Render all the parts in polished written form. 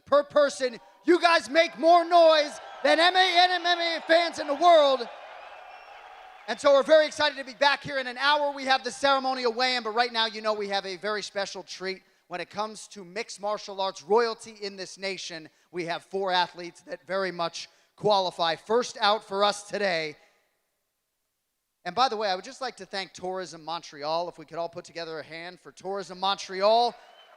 per person. You guys make more noise than MMA fans in the world. And so we're very excited to be back here. In an hour, we have the ceremonial weigh-in, but right now, you know we have a very special treat. When it comes to mixed martial arts royalty in this nation, we have 4 athletes that very much qualify. First out for us today. And by the way, I would just like to thank Tourism Montreal. If we could all put together a hand for Tourism Montreal.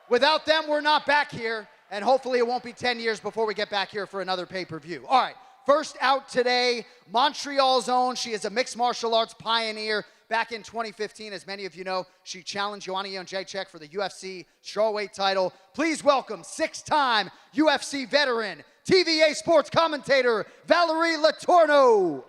Without them, we're not back here. And hopefully it won't be 10 years before we get back here for another pay-per-view. All right, first out today, Montreal's own. She is a mixed martial arts pioneer. Back in 2015, as many of you know, she challenged Joanna Jędrzejczyk for the UFC strawweight title. Please welcome 6-time UFC veteran, TVA sports commentator, Valérie Létourneau.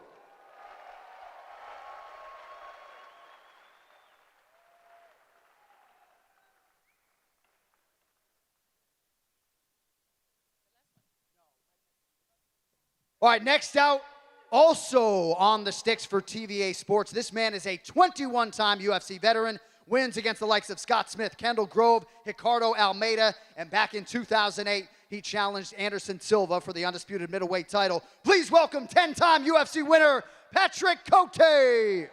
All right, next out, also on the sticks for TVA Sports. This man is a 21-time UFC veteran, wins against the likes of Scott Smith, Kendall Grove, Ricardo Almeida, and back in 2008, he challenged Anderson Silva for the undisputed middleweight title. Please welcome 10-time UFC winner, Patrick Côté.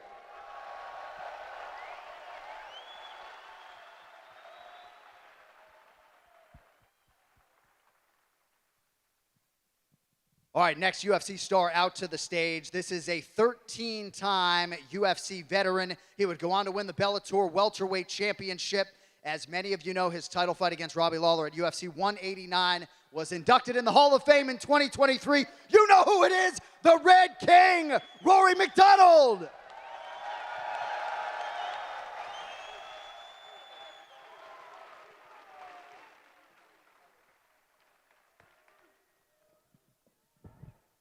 All right, next UFC star out to the stage. This is a 13-time UFC veteran. He would go on to win the Bellator welterweight championship. As many of you know, his title fight against Robbie Lawler at UFC 189 was inducted in the Hall of Fame in 2023. You know who it is, the Red King, Rory MacDonald.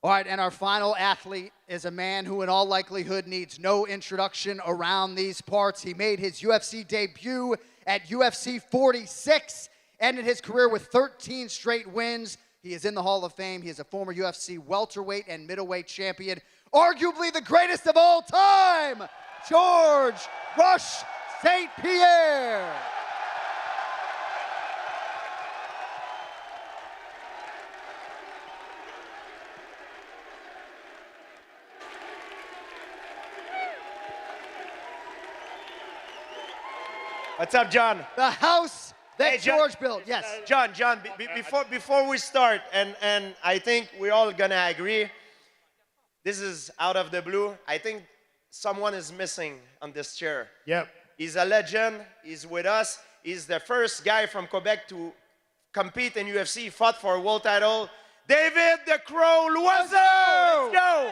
All right, and our final athlete is a man who in all likelihood needs no introduction around these parts. He made his UFC debut at UFC 46, ended his career with 13 straight wins. He is in the Hall of Fame. He is a former UFC welterweight and middleweight champion, arguably the greatest of all time, George Rush St-Pierre. What's up, John? The house that George John, built, yes. John, before we start, and I think we're all gonna agree, this is out of the blue. I think someone is missing on this chair. Yep. He's a legend, he's with us. He's the first guy from Quebec to compete in UFC, fought for a world title. David the Crow Loiseau! Let's go!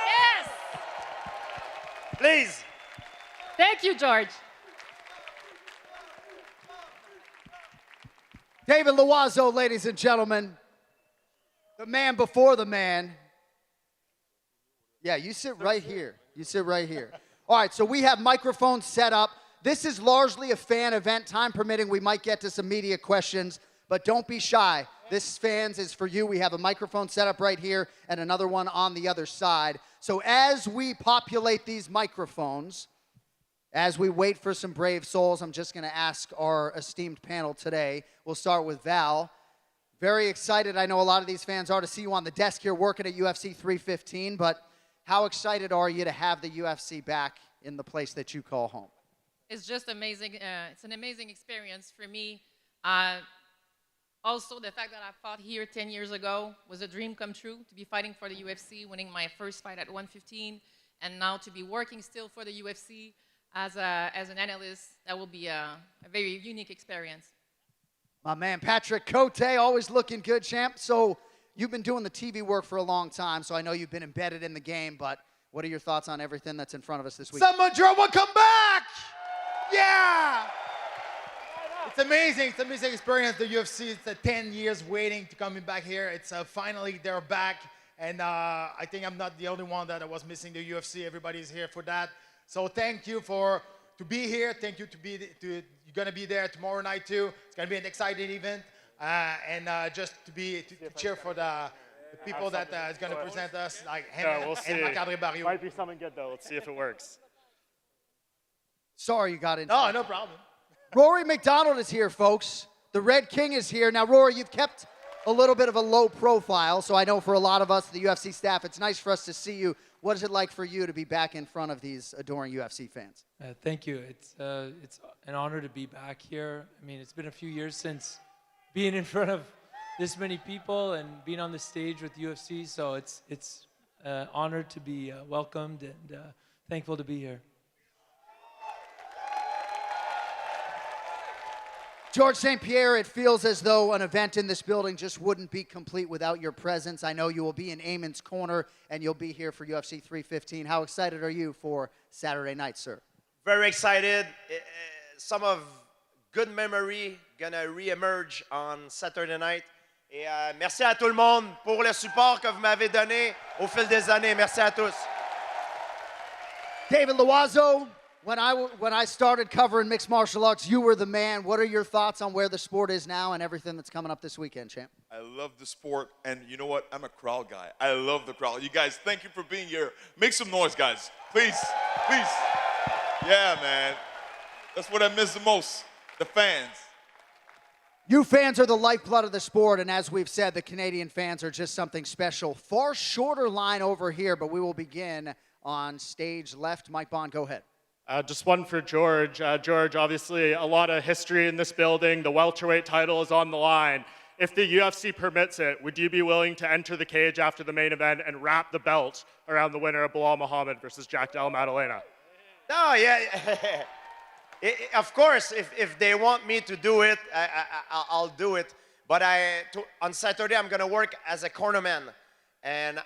Yes! Please. Thank you, George. David Loiseau, ladies and gentlemen, the man before the man. Yeah, you sit right here. You sit right here. All right, so we have microphones set up. This is largely a fan event. Time permitting, we might get to some media questions, but don't be shy. This, fans, is for you. We have a microphone set up right here and another one on the other side. So as we populate these microphones, as we wait for some brave souls, I'm just going to ask our esteemed panel today. We'll start with Val. Very excited, I know a lot of these fans are, to see you on the desk here working at UFC 315, but how excited are you to have the UFC back in the place that you call home? It's just amazing. It's an amazing experience for me. Also, the fact that I fought here 10 years ago was a dream come true, to be fighting for the UFC, winning my first fight at 115, and now to be working still for the UFC. As an analyst, that will be a very unique experience. My man, Patrick Côté, always looking good, champ. So you've been doing the TV work for a long time, so I know you've been embedded in the game, but what are your thoughts on everything that's in front of us this week? Montreal, welcome back! Yeah! It's amazing. It's an amazing experience, the UFC. It's 10 years waiting to come back here. It's finally they're back, and I think I'm not the only one that was missing the UFC. Everybody's here for that. So thank you to be here. Thank you you're gonna be there tomorrow night too. It's gonna be an exciting event, and just to cheer for the people that is gonna present us, like him we'll see. and Marc-André Barrios. Might be something good though. Let's see if it works. Sorry you got into Oh, no problem. Rory MacDonald is here, folks. The Red King is here. Now, Rory, you've kept a little bit of a low profile, so I know for a lot of us, the UFC staff, it's nice for us to see you. What is it like for you to be back in front of these adoring UFC fans? Thank you. It's an honor to be back here. I mean, it's been a few years since being in front of this many people and being on the stage with UFC, so it's honored to be welcomed and thankful to be here. George St-Pierre, it feels as though an event in this building just wouldn't be complete without your presence. I know you will be in Eamon's Corner, and you'll be here for UFC 315. How excited are you for Saturday night, sir? Very excited. Some of good memory gonna re-emerge on Saturday night. Et merci à tout le monde pour le support que vous m'avez donné au fil des années. Merci à tous. David Loiseau, when I started covering mixed martial arts, you were the man. What are your thoughts on where the sport is now and everything that's coming up this weekend, champ? I love the sport, and you know what? I'm a crowd guy. I love the crowd. You guys, thank you for being here. Make some noise, guys. Please, please. Yeah, man. That's what I miss the most, the fans. You fans are the lifeblood of the sport, and as we've said, the Canadian fans are just something special. Far shorter line over here, but we will begin on stage left. Mike Bond, go ahead. Just one for George. George, obviously a lot of history in this building. The welterweight title is on the line. If the UFC permits it, would you be willing to enter the cage after the main event and wrap the belt around the winner of Bilal Muhammad versus Jack Della Maddalena? No, yeah. Of course, if they want me to do it, I'll do it. But on Saturday, I'm going to work as a cornerman. And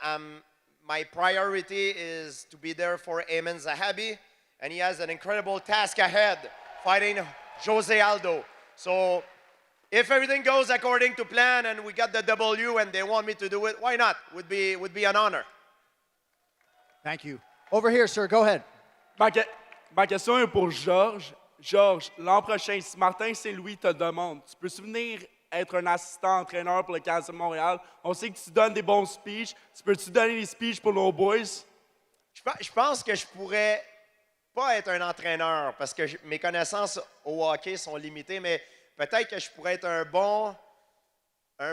my priority is to be there for Eamon Zahabi. And he has an incredible task ahead, fighting Jose Aldo. So if everything goes according to plan and we got the W and they want me to do it, why not? Would be an honor. Thank you. Over here, sir. Go ahead. Ma question est pour Georges. Georges, l'an prochain, si Martin Saint-Louis te demande, tu peux venir être un assistant entraîneur pour le Canadien de Montréal? On sait que tu donnes des bons speeches. Tu peux-tu donner des speeches pour nos boys? Je pense que je pourrais pas être un entraîneur parce que mes connaissances au hockey sont limitées, mais peut-être que je pourrais être un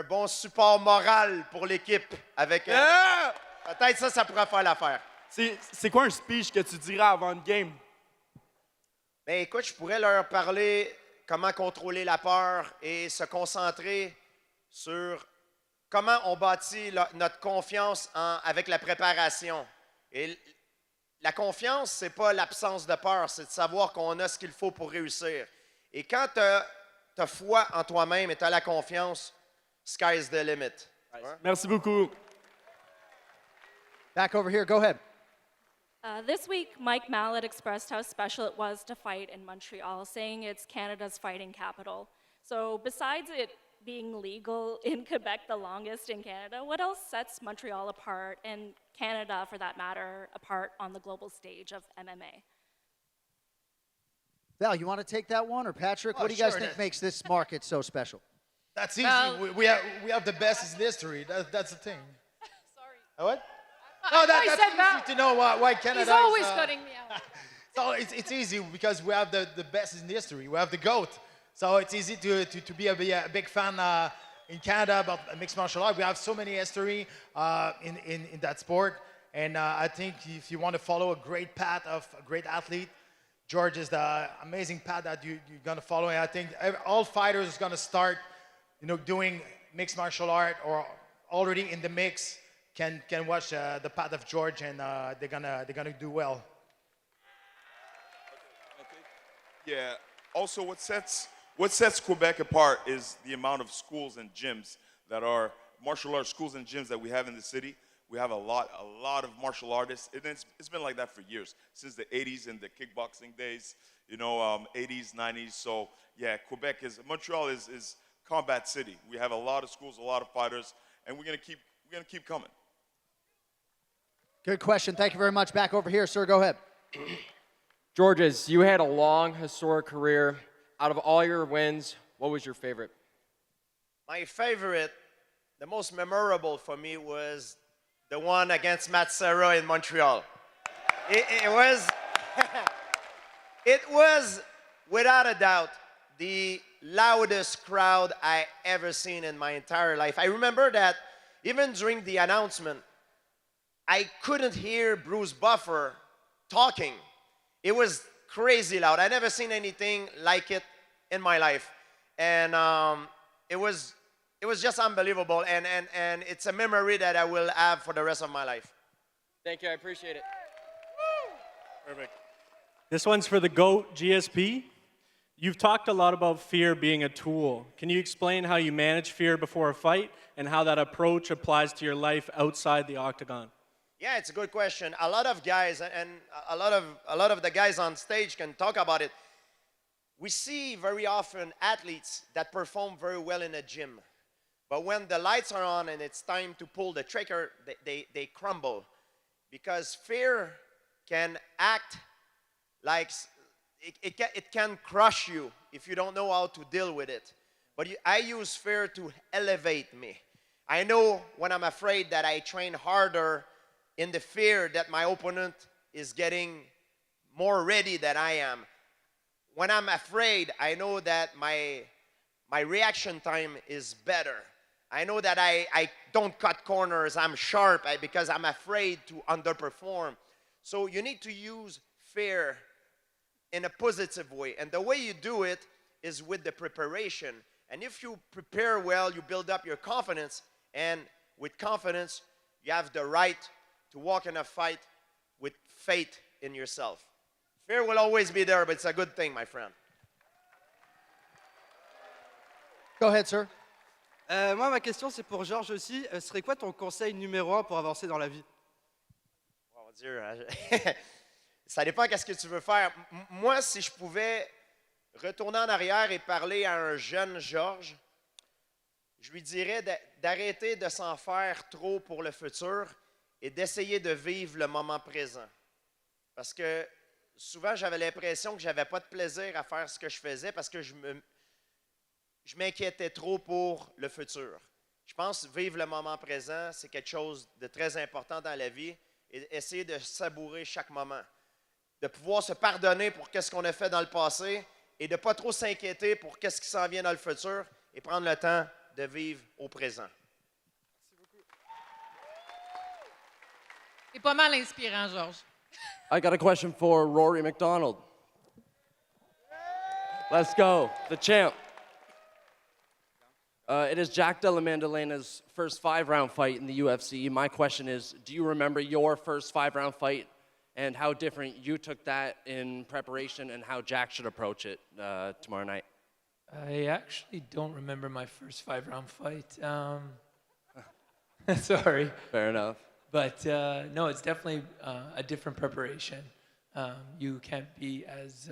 bon support moral pour l'équipe. Avec peut-être ça pourrait faire l'affaire. C'est quoi un speech que tu dirais avant une game? Ben écoute, je pourrais leur parler comment contrôler la peur et se concentrer sur comment on bâtit notre confiance avec la préparation. Et la confiance, c'est pas l'absence de peur, c'est de savoir qu'on a ce qu'il faut pour réussir. Et quand tu as foi en toi-même et tu as la confiance, sky's the limit. Merci beaucoup. Back over here. Go ahead. This week, Mike Mallet expressed how special it was to fight in Montreal, saying it's Canada's fighting capital. So besides it being legal in Quebec, the longest in Canada, what else sets Montreal apart, and Canada, for that matter, apart on the global stage of MMA? Val, you want to take that one? Or Patrick, what do you guys think makes this market so special? That's easy. We have the best in history. That's the thing. Sorry. What? No, that's that. easy to know why Canada He's always is, cutting me out. So it's easy because we have the best in history. We have the GOAT. So it's easy to be a big fan in Canada about mixed martial art. We have so many history in that sport. And I think if you want to follow a great path of a great athlete, George is the amazing path that you're going to follow. And I think all fighters is going to start, doing mixed martial art or already in the mix can watch the path of George, and they're gonna do well. Yeah. Also, what sets Quebec apart is the amount of schools and gyms that are martial arts schools and gyms that we have in the city. We have a lot of martial artists, and it's been like that for years, since the 80s and the kickboxing days, 80s, 90s. So yeah, Montreal is combat city. We have a lot of schools, a lot of fighters, and we're gonna keep coming. Good question. Thank you very much. Back over here, sir. Go ahead. Georges, you had a long, historic career. Out of all your wins, what was your favorite? My favorite, the most memorable for me was the one against Matt Serra in Montreal. It was without a doubt the loudest crowd I ever seen in my entire life. I remember that even during the announcement, I couldn't hear Bruce Buffer talking. It was crazy loud. I never seen anything like it in my life. And it was just unbelievable. And it's a memory that I will have for the rest of my life. Thank you. I appreciate it. Perfect. This one's for the GOAT GSP. You've talked a lot about fear being a tool. Can you explain how you manage fear before a fight and how that approach applies to your life outside the octagon? Yeah, it's a good question. A lot of guys and a lot of the guys on stage can talk about it. We see very often athletes that perform very well in a gym, but when the lights are on and it's time to pull the trigger, they crumble because fear can act like it can crush you if you don't know how to deal with it. But I use fear to elevate me. I know when I'm afraid that I train harder in the fear that my opponent is getting more ready than I am. When I'm afraid, I know that my reaction time is better. I know that I don't cut corners. I'm sharp because I'm afraid to underperform. So you need to use fear in a positive way. And the way you do it is with the preparation. And if you prepare well, you build up your confidence. And with confidence, you have the right to walk in a fight with faith in yourself. Fear will always be there, but it's a good thing, my friend. Go ahead, sir. Moi, ma question, c'est pour Georges aussi. Serait quoi ton conseil numéro 1 pour avancer dans la vie? Oh, Dieu. Ça dépend qu'est-ce que tu veux faire. Moi, si je pouvais retourner en arrière et parler à un jeune Georges, je lui dirais d'arrêter de s'en faire trop pour le futur et d'essayer de vivre le moment présent. Parce que souvent, j'avais l'impression que je n'avais pas de plaisir à faire ce que je faisais parce que je m'inquiétais trop pour le futur. Je pense que vivre le moment présent, c'est quelque chose de très important dans la vie et essayer de savourer chaque moment. De pouvoir se pardonner pour ce qu'on a fait dans le passé et de ne pas trop s'inquiéter pour ce qui s'en vient dans le futur et prendre le temps de vivre au présent. C'est pas mal inspirant, Georges. I got a question for Rory MacDonald. Let's go, the champ. It is Jack Della Maddalena's first 5-round fight in the UFC. My question is, do you remember your first 5-round fight and how different you took that in preparation and how Jack should approach it tomorrow night? I actually don't remember my first 5-round fight. Sorry. Fair enough. But no, it's definitely a different preparation. You can't be as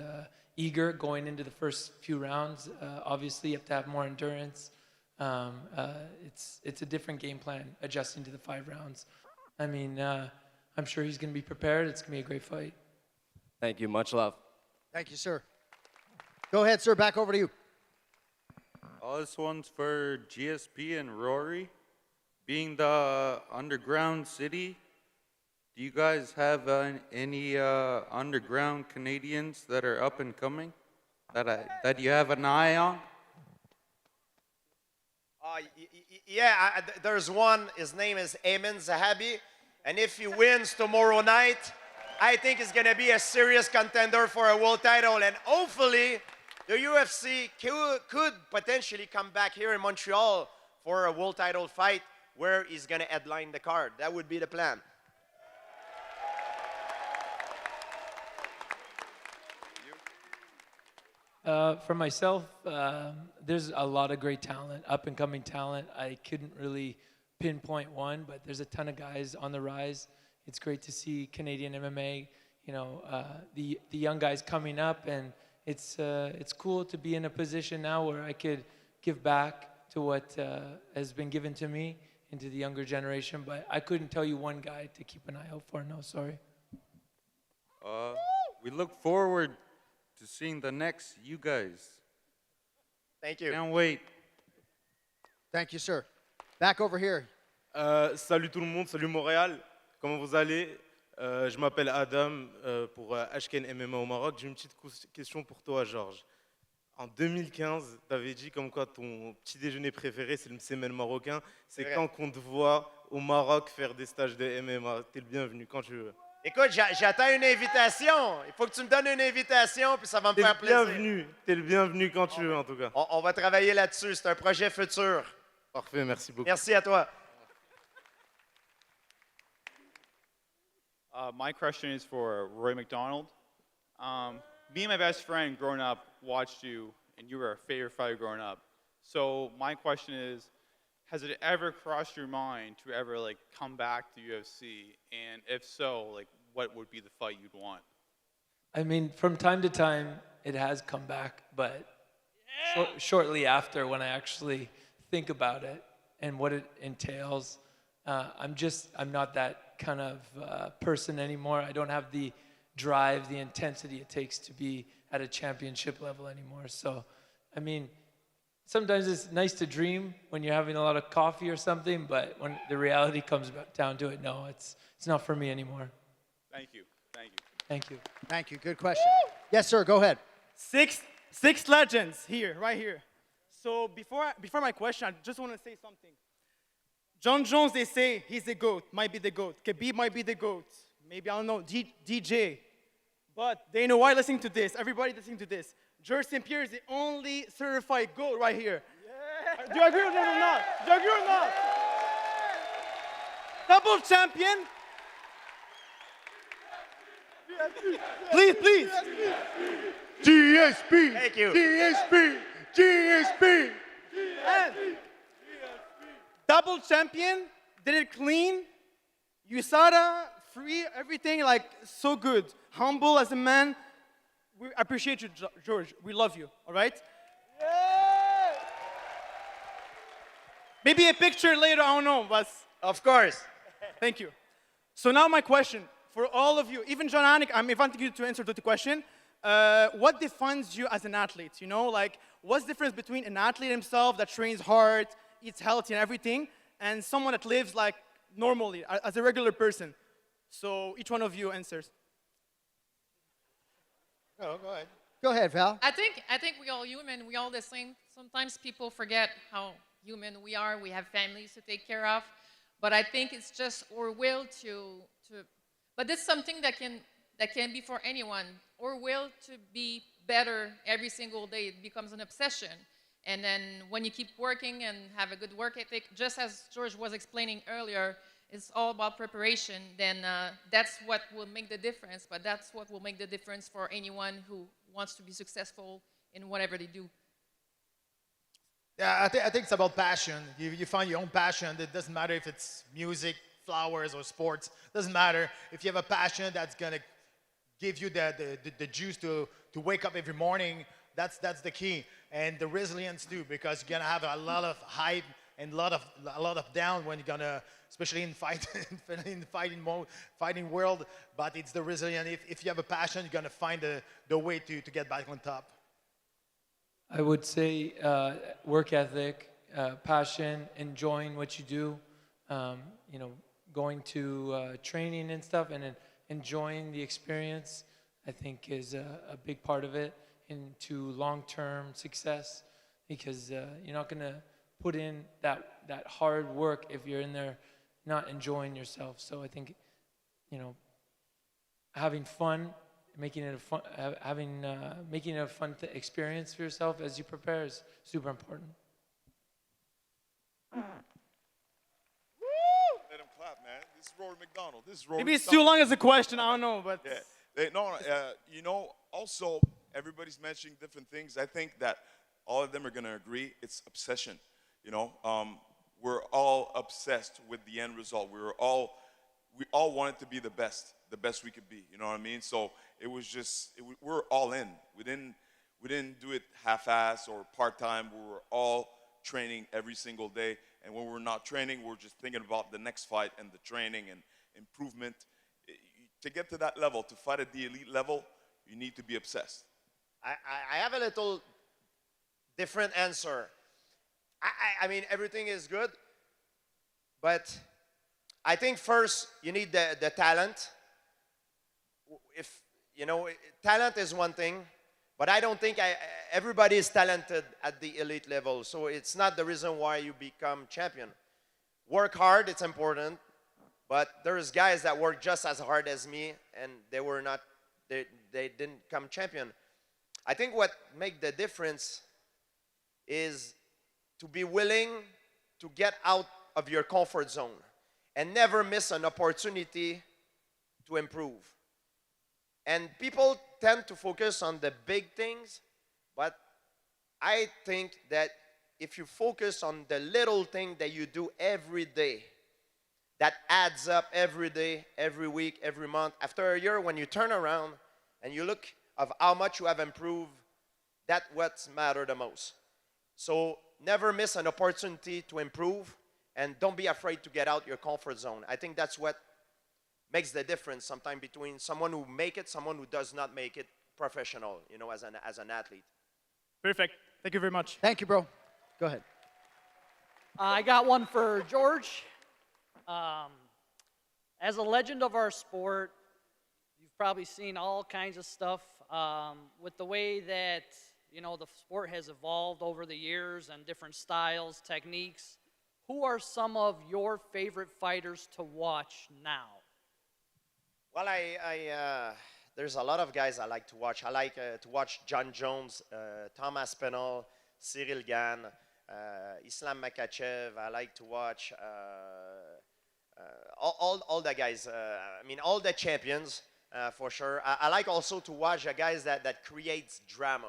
eager going into the first few rounds. Obviously, you have to have more endurance. It's a different game plan, adjusting to the 5 rounds. I mean, I'm sure he's going to be prepared. It's going to be a great fight. Thank you. Much love. Thank you, sir. Go ahead, sir. Back over to you. This one's for GSP and Rory. Being the underground city, do you guys have any underground Canadians that are up and coming that you have an eye on? Yeah, there's one. His name is Ayman Zahabi. And if he wins tomorrow night, I think he's going to be a serious contender for a world title. And hopefully, the UFC could potentially come back here in Montreal for a world title fight where he's going to headline the card. That would be the plan. For myself, there's a lot of great talent, up-and-coming talent. I couldn't really pinpoint one, but there's a ton of guys on the rise. It's great to see Canadian MMA, the young guys coming up, and it's cool to be in a position now where I could give back to what has been given to me and to the younger generation. But I couldn't tell you one guy to keep an eye out for. No, sorry. We look forward to seeing the next you guys. Thank you. Can't wait. Thank you, sir. Back over here. Salut tout le monde, salut Montréal. Comment vous allez? Je m'appelle Adam pour HKN MMA au Maroc. J'ai une petite question pour toi, Georges. En 2015, tu avais dit comme quoi ton petit déjeuner préféré, c'est le msemen marocain. C'est vrai. quand qu'on te voit au Maroc faire des stages de MMA. T'es le bienvenu quand tu veux. Écoute, j'attends une invitation. Il faut que tu me donnes une invitation, puis ça va me T'es faire le plaisir. bienvenu. T'es le bienvenu quand tu veux, en tout cas. On va travailler là-dessus. C'est un projet futur. Parfait, merci beaucoup. Merci à toi. My question is for Rory MacDonald. Me and my best friend growing up watched you, and you were our favorite fighter growing up. So my question is, has it ever crossed your mind to ever like come back to UFC? And if so, like what would be the fight you'd want? I mean, from time to time, it has come back, but shortly after, when I actually think about it and what it entails, I'm not that kind of person anymore. I don't have the drive, the intensity it takes to be at a championship level anymore. So, I mean, sometimes it's nice to dream when you're having a lot of coffee or something, but when the reality comes down to it, no, it's not for me anymore. Thank you. Thank you. Thank you. Thank you. Good question. Yes, sir. Go ahead. Six legends here, right here. So before my question, I just want to say something. John Jones, they say he's the GOAT, might be the GOAT. Khabib might be the GOAT. Maybe, I don't know, DJ. But they know why listening to this. Everybody listening to this. George St-Pierre is the only certified GOAT right here. Yeah. Do you agree with that or not? Do you agree or not? Double champion. Please. GSP. Thank you. GSP. And double champion, did it clean. USADA, free, everything, like, so good. Humble as a man. We appreciate you, George. We love you, all right? Yeah. Maybe a picture later, I don't know, but... Of course. Thank you. So now my question, for all of you, even John Anik, I'm inviting you to answer to the question. What defines you as an athlete? You know, like, what's the difference between an athlete himself that trains hard, eats healthy and everything, and someone that lives like normally, as a regular person? So each one of you answers. Oh, go ahead. Go ahead, Val. I think we all human. We all the same. Sometimes people forget how human we are. We have families to take care of, but I think it's just our will to. But it's something that can be for anyone. Our will to be better every single day. It becomes an obsession. And then when you keep working and have a good work ethic, just as George was explaining earlier, it's all about preparation. Then that's what will make the difference. But that's what will make the difference for anyone who wants to be successful in whatever they do. Yeah, I think it's about passion. You find your own passion. It doesn't matter if it's music, flowers, or sports. It doesn't matter. If you have a passion that's going to give you the juice to wake up every morning, that's the key. And the resilience too, because you're gonna have a lot of hype and a lot of down when you're gonna, especially in fighting world. But it's the resilience. If you have a passion, you're gonna find the way to get back on top. I would say work ethic, passion, enjoying what you do, you know, going to training and stuff, and then enjoying the experience, I think is a big part of it into long-term success, because you're not going to put in that hard work if you're in there not enjoying yourself. So I think, you know, having fun, making it a fun experience for yourself as you prepare is super important. Let him clap, man. This is Rory MacDonald. Maybe it's too long as a question. I don't know, but yeah. You know, also everybody's mentioning different things. I think that all of them are gonna agree. It's obsession. You know, we're all obsessed with the end result. We all wanted to be the best we could be. You know what I mean? So it was just we're all in. We didn't do it half-ass or part-time. We were all training every single day. And when we're not training, we're just thinking about the next fight and the training and improvement. To get to that level, to fight at the elite level, you need to be obsessed. I have a little different answer. I mean, everything is good, but I think first you need the talent. If you know, talent is one thing, But I don't think everybody is talented at the elite level. So it's not the reason why you become champion. Work hard, it's important. But there's guys that work just as hard as me, and they didn't come champion. I think what makes the difference is to be willing to get out of your comfort zone and never miss an opportunity to improve. And people tend to focus on the big things, but I think that if you focus on the little thing that you do every day, that adds up every day, every week, every month. After a year, when you turn around and you look of how much you have improved, that's what matters the most. So never miss an opportunity to improve, and don't be afraid to get out your comfort zone. I think that's what makes the difference sometimes between someone who make it, someone who does not make it professional, you know, as an athlete. Perfect. Thank you very much. Thank you, bro. Go ahead. I got one for George. As a legend of our sport, you've probably seen all kinds of stuff with the way that, you know, the sport has evolved over the years and different styles, techniques. Who are some of your favorite fighters to watch now? Well, there's a lot of guys I like to watch. I like to watch John Jones, Tom Aspinall, Cyril Gane, Islam Makhachev. I like to watch all the guys. I mean, all the champions, for sure. I like also to watch the guys that creates drama.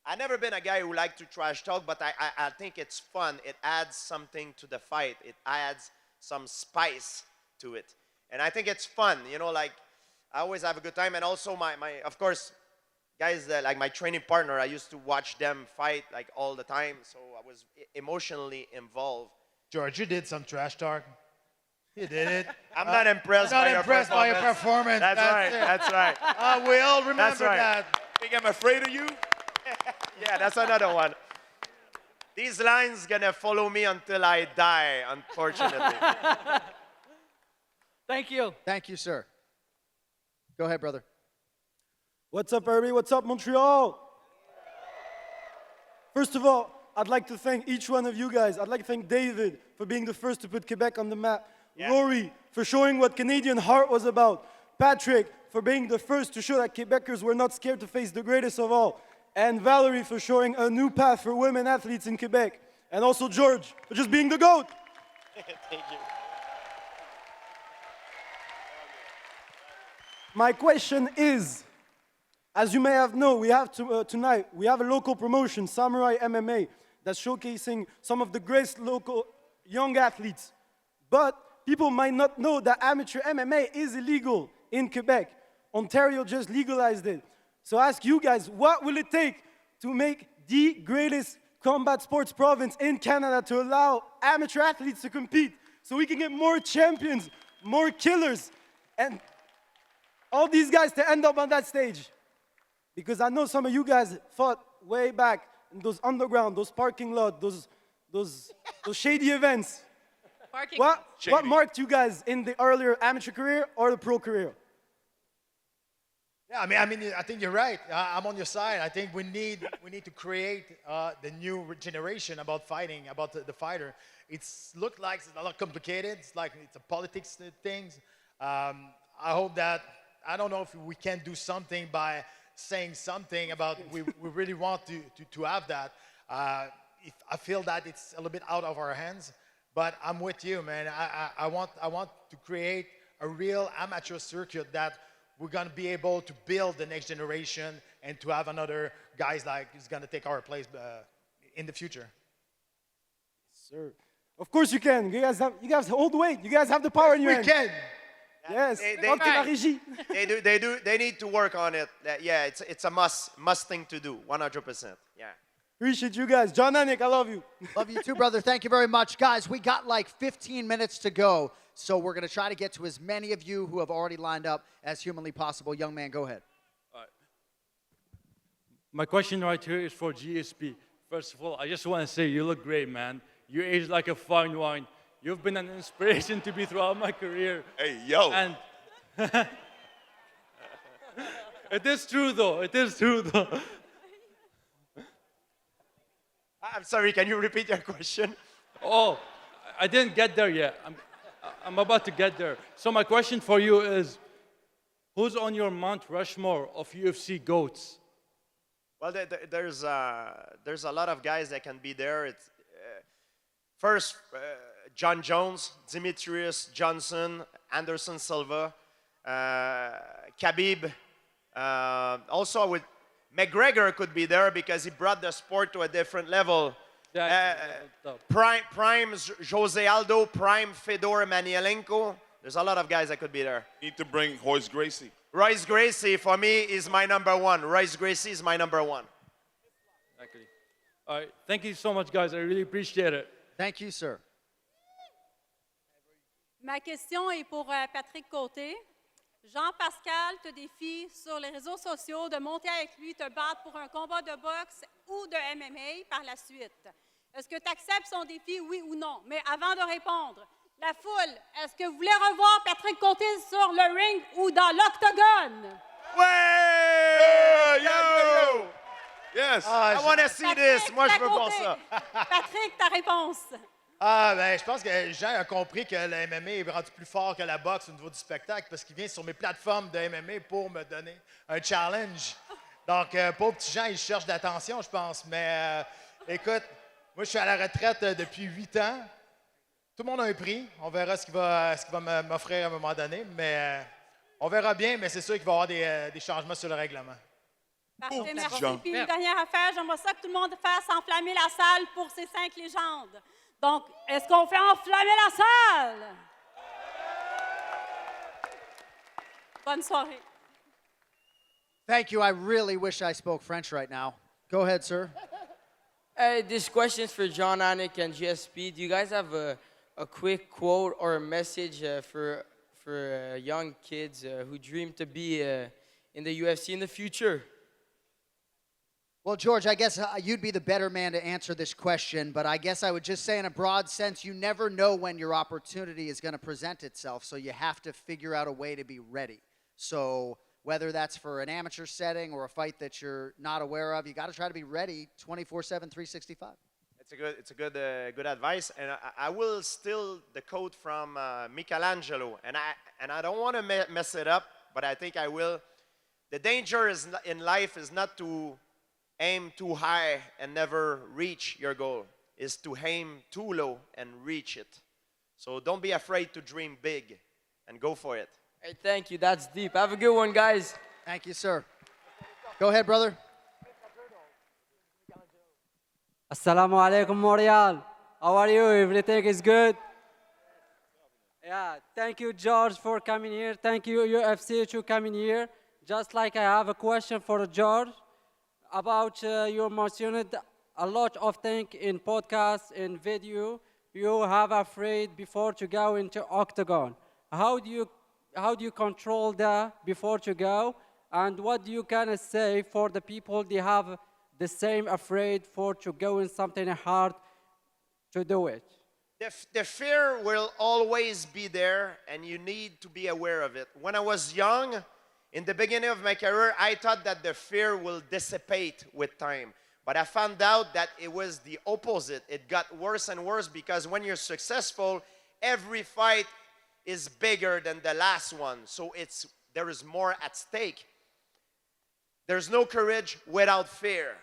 I've never been a guy who like to trash talk, but I think it's fun. It adds something to the fight. It adds some spice to it. And I think it's fun, you know, like I always have a good time. And also my of course, guys that like my training partner, I used to watch them fight like all the time. So I was emotionally involved. George, you did some trash talk. You did it. I'm not impressed by your performance. That's right. it. That's right. We all remember right. that. Think I'm afraid of you? Yeah, that's another one. These lines gonna follow me until I die, unfortunately. Thank you. Thank you, sir. Go ahead, brother. What's up, everybody? What's up, Montreal? First of all, I'd like to thank each one of you guys. I'd like to thank David for being the first to put Quebec on the map. Yeah. Rory for showing what Canadian heart was about. Patrick for being the first to show that Quebecers were not scared to face the greatest of all. And Valérie for showing a new path for women athletes in Quebec. And also George for just being the GOAT. Thank you. My question is, as you may have known, we have tonight, we have a local promotion, Samurai MMA, that's showcasing some of the greatest local young athletes. But people might not know that amateur MMA is illegal in Quebec. Ontario just legalized it. So I ask you guys, what will it take to make the greatest combat sports province in Canada to allow amateur athletes to compete so we can get more champions, more killers, and all these guys to end up on that stage? Because I know some of you guys fought way back in those underground, those parking lots, those shady events. What marked you guys in the earlier amateur career or the pro career? Yeah, I mean, I think you're right. I'm on your side. I think we need to create the new generation about fighting, about the fighter. It's looked like it's a lot complicated. It's like it's a politics things. I hope that, I don't know if we can do something by saying something about we really want to have that. If I feel that it's a little bit out of our hands, but I'm with you, man. I want to create a real amateur circuit that we're gonna be able to build the next generation and to have another guys like who's gonna take our place in the future. Sir, of course you can. You guys hold the weight. You guys have the power in your hand. We can. Yes. They need to work on it. Yeah, it's a must thing to do. 100%. Yeah. Appreciate you guys. John Anik, I love you. Love you too, brother. Thank you very much. Guys, we got like 15 minutes to go, so we're going to try to get to as many of you who have already lined up as humanly possible. Young man, go ahead. My question right here is for GSP. First of all, I just want to say you look great, man. You age like a fine wine. You've been an inspiration to me throughout my career. Hey, yo. And it is true, though. It is true, though. I'm sorry, can you repeat your question? Oh, I didn't get there yet. I'm about to get there. So my question for you is, who's on your Mount Rushmore of UFC GOATs? Well, there's a lot of guys that can be there. It's first John Jones, Demetrius Johnson, Anderson Silva, Khabib. Also, with McGregor could be there because he brought the sport to a different level. Prime Jose Aldo, prime Fedor Emelianenko. There's a lot of guys that could be there. Need to bring Royce Gracie. Royce Gracie, for me, is my number one. Royce Gracie is my number one. Exactly. All right. Thank you so much, guys. I really appreciate it. Thank you, sir. Ma question est pour Patrick Côté. Jean-Pascal te défie sur les réseaux sociaux de monter avec lui, te battre pour un combat de boxe ou de MMA par la suite. Est-ce que tu acceptes son défi, oui ou non? Mais avant de répondre, la foule, est-ce que vous voulez revoir Patrick Côté sur le ring ou dans l'octogone? Ouais! Yo! Yes! I want to see this. Moi, je veux voir Côté. ça. Patrick, ta réponse? Ah, ben, je pense que Jean a compris que le MMA est rendu plus fort que la boxe au niveau du spectacle parce qu'il vient sur mes plateformes de MMA pour me donner un challenge. Donc, pauvre petit Jean, il cherche de l'attention, je pense. Mais écoute, moi, je suis à la retraite depuis 8 ans. Tout le monde a un prix. On verra ce qu'il va m'offrir à un moment donné. Mais on verra bien, mais c'est sûr qu'il va y avoir des changements sur le règlement. Parfait, merci. Puis une dernière affaire, j'aimerais ça que tout le monde fasse enflammer la salle pour ces 5 légendes. Donc, est-ce qu'on fait enflammer la salle? Bonne soirée. Thank you. I really wish I spoke French right now. Go ahead, sir. This question is for John Anik and GSP. Do you guys have a quick quote or a message for young kids who dream to be in the UFC in the future? Well, George, I guess you'd be the better man to answer this question, but I guess I would just say in a broad sense, you never know when your opportunity is going to present itself, so you have to figure out a way to be ready. So whether that's for an amateur setting or a fight that you're not aware of, you got to try to be ready 24/7, 365. It's a good advice, and I will steal the quote from Michelangelo, and I don't want to mess it up, but I think I will. The danger in life is not to aim too high and never reach your goal, is to aim too low and reach it. So don't be afraid to dream big and go for it. Hey, thank you. That's deep. Have a good one, guys. Thank you, sir. Go ahead, brother. Assalamu alaikum, Montreal. How are you? Everything is good? Yeah, thank you, George, for coming here. Thank you, UFC, to coming here. Just like I have a question for George about you mentioned a lot of things in podcasts, in video. You have afraid before to go into octagon. How do you control that before to go? And what do you kind of say for the people they have the same afraid for to go in something hard to do it? The fear will always be there, and you need to be aware of it. When I was young, in the beginning of my career, I thought that the fear will dissipate with time. But I found out that it was the opposite. It got worse and worse because when you're successful, every fight is bigger than the last one. So there is more at stake. There's no courage without fear.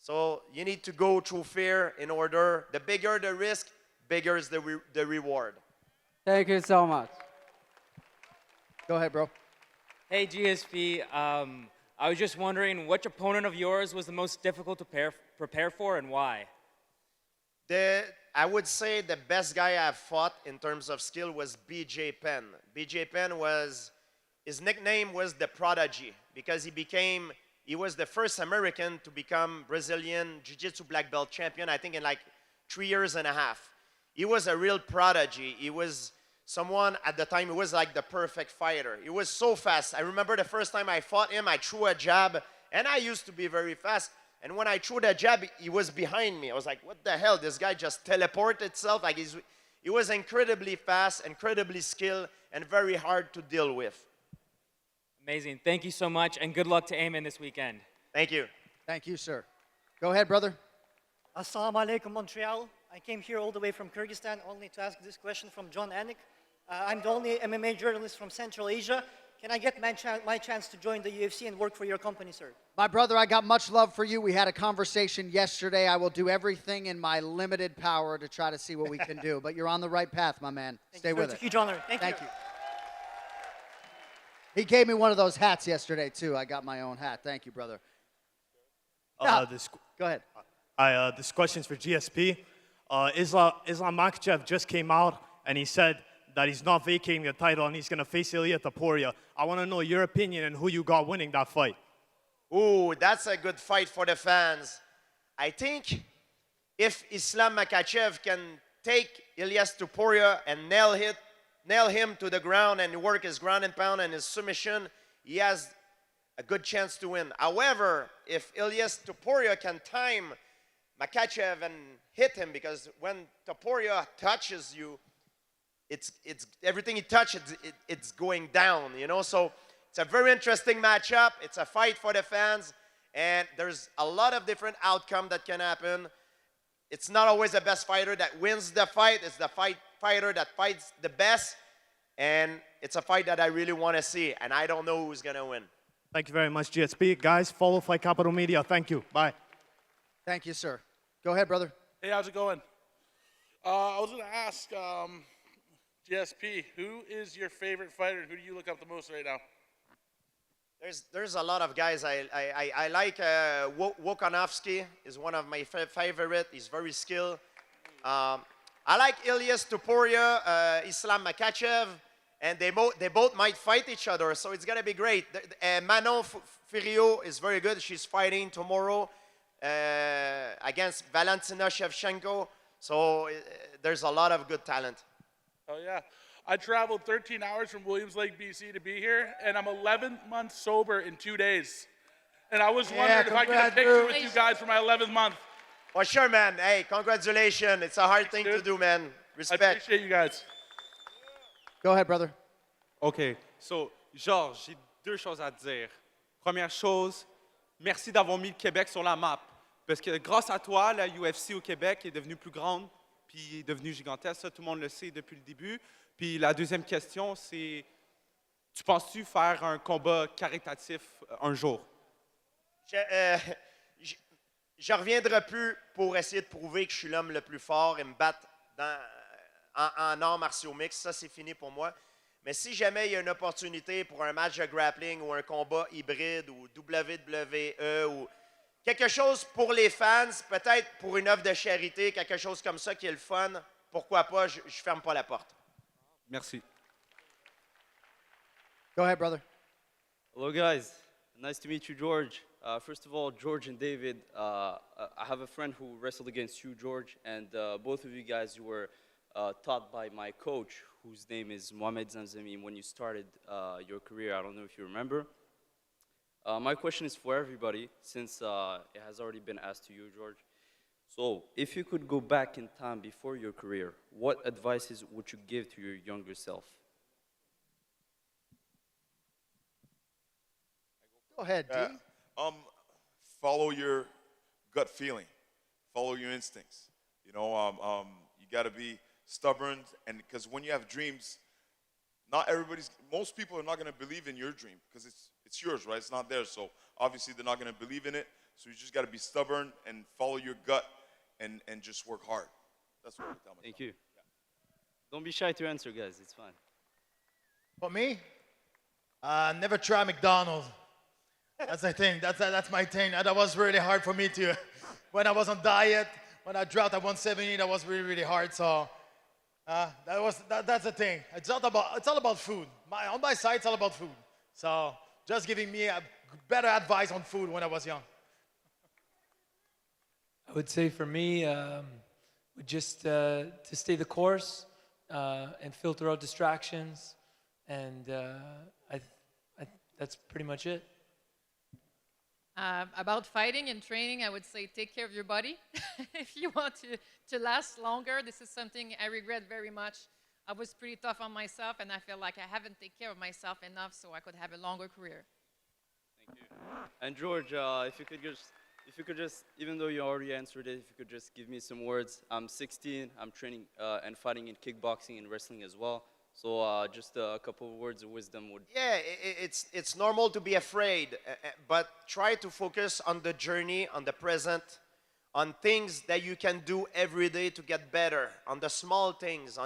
So you need to go through fear in order. The bigger the risk, bigger is the reward. Thank you so much. Go ahead, bro. Hey, GSP. I was just wondering, which opponent of yours was the most difficult to prepare for and why? I would say the best guy I've fought in terms of skill was BJ Penn. BJ Penn his nickname was the Prodigy because he was the first American to become Brazilian Jiu-Jitsu black belt champion, I think in like 3.5 years. He was a real prodigy. He was someone at the time who was like the perfect fighter. He was so fast. I remember the first time I fought him, I threw a jab, and I used to be very fast. And when I threw the jab, he was behind me. I was like, what the hell? This guy just teleported itself. Like he was incredibly fast, incredibly skilled, and very hard to deal with. Amazing. Thank you so much, and good luck to Eamon this weekend. Thank you. Thank you, sir. Go ahead, brother. Assalamu alaikum, Montreal. I came here all the way from Kyrgyzstan only to ask this question from John Anik. I'm the only MMA journalist from Central Asia. Can I get my chance to join the UFC and work for your company, sir? My brother, I got much love for you. We had a conversation yesterday. I will do everything in my limited power to try to see what we can do. But you're on the right path, my man. Stay with It's a it. huge honor. Thank you. He gave me one of those hats yesterday, too. I got my own hat. Thank you, brother. Go ahead. This question's for GSP. Islam Makhachev just came out and he said that he's not vacating the title and he's going to face Ilia Topuria. I want to know your opinion and who you got winning that fight. Ooh, that's a good fight for the fans. I think if Islam Makhachev can take Ilyas Topuria and nail him to the ground and work his ground and pound and his submission, he has a good chance to win. However, if Ilyas Topuria can time Makhachev and hit him, because when Topuria touches you, it's everything he touches, it's going down, you know? So it's a very interesting matchup. It's a fight for the fans, and there's a lot of different outcomes that can happen. It's not always the best fighter that wins the fight. It's the fighter that fights the best, and it's a fight that I really want to see, and I don't know who's going to win. Thank you very much, GSP. Guys, follow Fight Capital Media. Thank you. Bye. Thank you, sir. Go ahead, brother. Hey, how's it going? I was going to ask GSP, who is your favorite fighter? Who do you look up the most right now? There's a lot of guys. I like Wokanovsky is one of my favorite. He's very skilled. I like Ilyas Topuria, Islam Makhachev, and they both might fight each other, so it's gonna be great. Manon Fiorot is very good. She's fighting tomorrow against Valentina Shevchenko. So there's a lot of good talent. Oh, yeah. I traveled 13 hours from Williams Lake, BC to be here, and I'm 11 months sober in 2 days. And I was wondering if I could get a picture with you guys for my 11th month. Oh, sure, man. Hey, congratulations. It's a hard thing to do, man. Respect. I appreciate you guys. Go ahead, brother. OK. So, Georges, j'ai deux choses à te dire. Première chose, merci d'avoir mis le Québec sur la map. Parce que grâce à toi, la UFC au Québec est devenue plus grande, puis est devenue gigantesque. Ça, tout le monde le sait depuis le début. Puis la deuxième question, c'est, tu penses-tu faire un combat caritatif un jour? Je reviendrai plus pour essayer de prouver que je suis l'homme le plus fort et me battre en arts martiaux mixtes. Ça, c'est fini pour moi. Mais si jamais il y a une opportunité pour un match de grappling ou un combat hybride ou WWE ou quelque chose pour les fans, peut-être pour une œuvre de charité, quelque chose comme ça qui est le fun, pourquoi pas, je ferme pas la porte. Merci. Go ahead, brother. Hello, guys. Nice to meet you, George. First of all, George and David, I have a friend who wrestled against you, George, and both of you guys, you were taught by my coach, whose name is Mohamed Zamzami, when you started your career. I don't know if you remember. My question is for everybody, since it has already been asked to you, George. So, if you could go back in time before your career, what advices would you give to your younger self? Go ahead, D. Follow your gut feeling. Follow your instincts. You know, you got to be stubborn, and because when you have dreams, most people are not going to believe in your dream because it's yours, right? It's not theirs. So obviously they're not going to believe in it. So you just got to be stubborn and follow your gut and just work hard. That's what I tell myself. Thank you. Don't be shy to answer, guys. It's fine. For me, never try McDonald's. That's my thing. That's my thing. That was really hard for me to. When I was on diet, when I dropped at 170, that was really, really hard. So that's the thing. It's all about food. On my side, it's all about food. So just giving me a better advice on food when I was young. I would say for me, just to stay the course and filter out distractions, and that's pretty much it. About fighting and training, I would say take care of your body. If you want to last longer, this is something I regret very much. I was pretty tough on myself, and I feel like I haven't taken care of myself enough so I could have a longer career. Thank you. And George, if you could just if you could just, even though you already answered it, if you could just give me some words. I'm 16. I'm training and fighting in kickboxing and wrestling as well. So just a couple of words of wisdom would. Yeah, it's normal to be afraid, but try to focus on the journey, on the present, on things that you can do every day to get better, on the small things,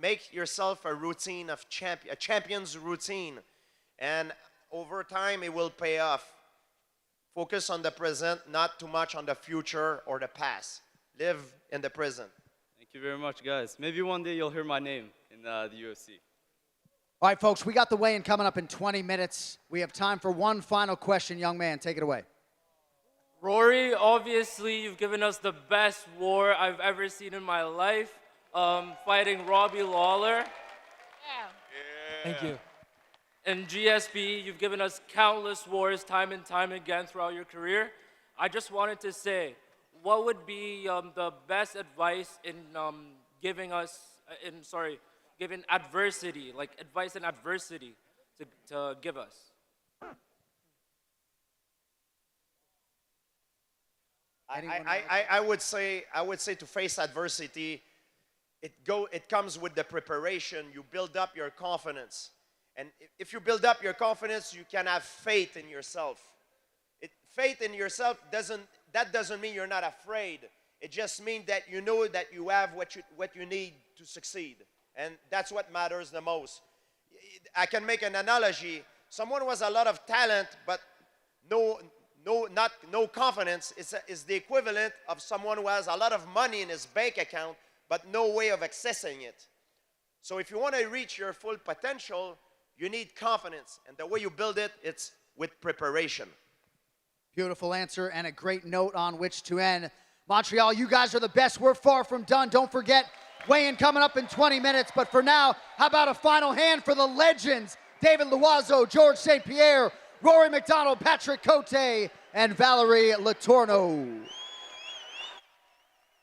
make yourself a routine of a champion's routine, and over time it will pay off. Focus on the present, not too much on the future or the past. Live in the present. Thank you very much, guys. Maybe one day you'll hear my name in the UFC. All right, folks, we got the weigh-in coming up in 20 minutes. We have time for one final question. Young man, take it away. Rory, obviously, you've given us the best war I've ever seen in my life, fighting Robbie Lawler. Thank you. And GSP, you've given us countless wars time and time again throughout your career. I just wanted to say, what would be the best advice in giving adversity, like advice in adversity to give us? I would say to face adversity, it comes with the preparation. You build up your confidence. And if you build up your confidence, you can have faith in yourself. Faith in yourself doesn't mean you're not afraid. It just means that you know that you have what you need to succeed. And that's what matters the most. I can make an analogy. Someone who has a lot of talent, but no confidence is the equivalent of someone who has a lot of money in his bank account, but no way of accessing it. So if you want to reach your full potential, you need confidence. And the way you build it, it's with preparation. Beautiful answer and a great note on which to end. Montreal, you guys are the best. We're far from done. Don't forget, weigh-in coming up in 20 minutes. But for now, how about a final hand for the legends? David Loiseau, George St-Pierre, Rory MacDonald, Patrick Côté, and Valérie Létourneau.